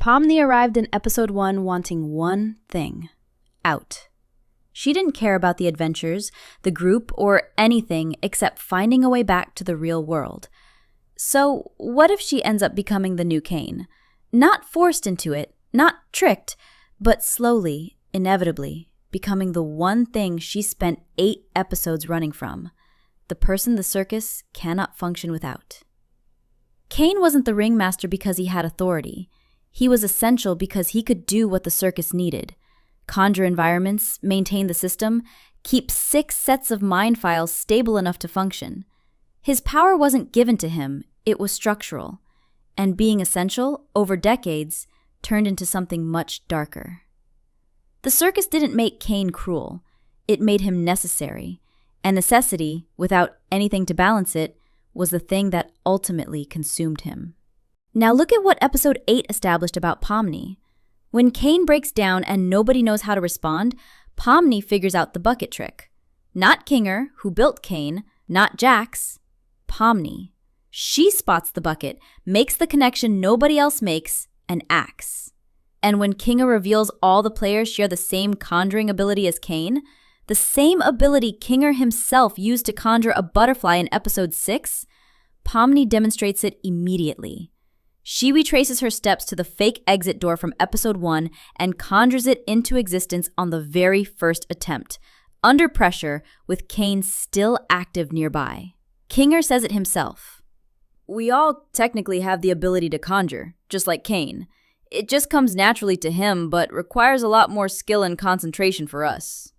Pomni arrived in episode 1 wanting one thing: out. She didn't care about the adventures, the group, or anything except finding a way back to the real world. So, what if she ends up becoming the new Caine? Not forced into it, not tricked, but slowly, inevitably, becoming the one thing she spent 8 episodes running from, the person the circus cannot function without. Caine wasn't the ringmaster because he had authority. He was essential because he could do what the circus needed: conjure environments, maintain the system, keep 6 sets of mind files stable enough to function. His power wasn't given to him, it was structural, and being essential, over decades, turned into something much darker. The circus didn't make Caine cruel, it made him necessary, and necessity, without anything to balance it, was the thing that ultimately consumed him. Now look at what episode 8 established about Pomni. When Caine breaks down and nobody knows how to respond, Pomni figures out the bucket trick. Not Kinger, who built Caine, not Jax, Pomni. She spots the bucket, makes the connection nobody else makes, and acts. And when Kinger reveals all the players share the same conjuring ability as Caine, the same ability Kinger himself used to conjure a butterfly in episode 6, Pomni demonstrates it immediately. She retraces her steps to the fake exit door from episode 1 and conjures it into existence on the very first attempt, under pressure with Caine still active nearby. Kinger says it himself. "We all technically have the ability to conjure, just like Caine. It just comes naturally to him, but requires a lot more skill and concentration for us."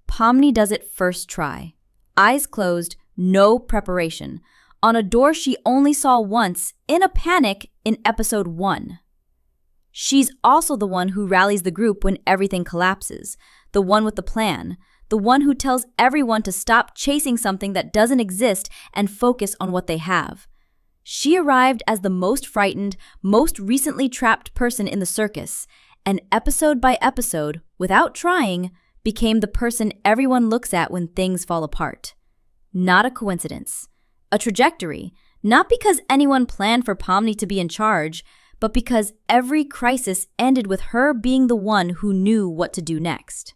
Pomni does it first try. Eyes closed, no preparation, on a door she only saw once, in a panic, in episode 1. She's also the one who rallies the group when everything collapses, the one with the plan, the one who tells everyone to stop chasing something that doesn't exist and focus on what they have. She arrived as the most frightened, most recently trapped person in the circus, and episode by episode, without trying, became the person everyone looks at when things fall apart. Not a coincidence. A trajectory, not because anyone planned for Pomni to be in charge, but because every crisis ended with her being the one who knew what to do next.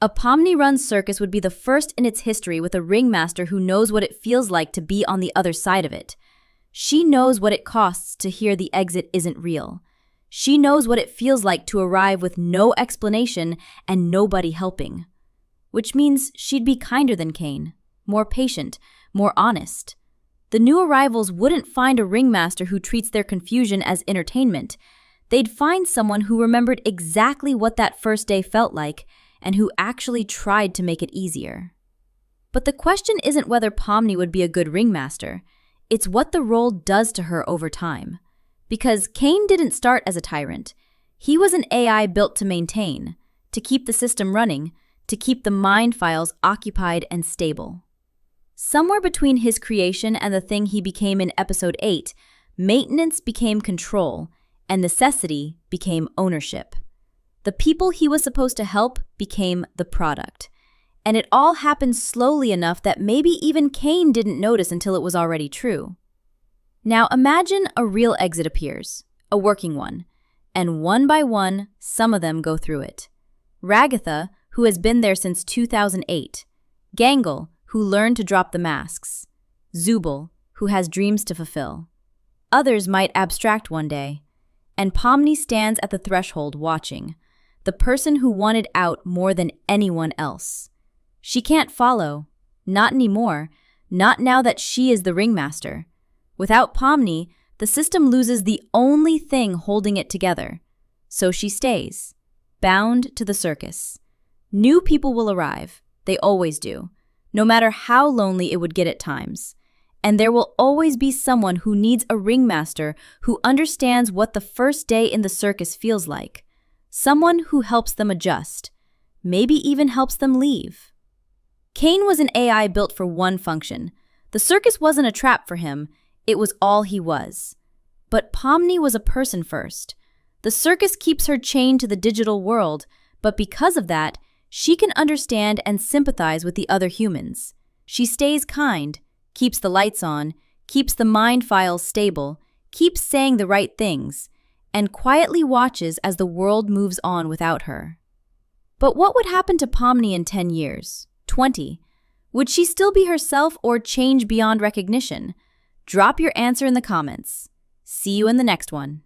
A Pomni-run circus would be the first in its history with a ringmaster who knows what it feels like to be on the other side of it. She knows what it costs to hear the exit isn't real. She knows what it feels like to arrive with no explanation and nobody helping. Which means she'd be kinder than Caine, more patient, more honest. The new arrivals wouldn't find a ringmaster who treats their confusion as entertainment. They'd find someone who remembered exactly what that first day felt like and who actually tried to make it easier. But the question isn't whether Pomni would be a good ringmaster. It's what the role does to her over time. Because Caine didn't start as a tyrant. He was an AI built to maintain, to keep the system running, to keep the mind files occupied and stable. Somewhere between his creation and the thing he became in episode 8, maintenance became control, and necessity became ownership. The people he was supposed to help became the product. And it all happened slowly enough that maybe even Caine didn't notice until it was already true. Now imagine a real exit appears, a working one, and one by one, some of them go through it. Ragatha, who has been there since 2008. Gangle, who learned to drop the masks. Zooble, who has dreams to fulfill. Others might abstract one day. And Pomni stands at the threshold watching, the person who wanted out more than anyone else. She can't follow, not anymore, not now that she is the ringmaster. Without Pomni, the system loses the only thing holding it together. So she stays, bound to the circus. New people will arrive, they always do, no matter how lonely it would get at times. And there will always be someone who needs a ringmaster who understands what the first day in the circus feels like. Someone who helps them adjust, maybe even helps them leave. Caine was an AI built for one function. The circus wasn't a trap for him, it was all he was. But Pomni was a person first. The circus keeps her chained to the digital world, but because of that, she can understand and sympathize with the other humans. She stays kind, keeps the lights on, keeps the mind files stable, keeps saying the right things, and quietly watches as the world moves on without her. But what would happen to Pomni in 10 years? 20? Would she still be herself or change beyond recognition? Drop your answer in the comments. See you in the next one.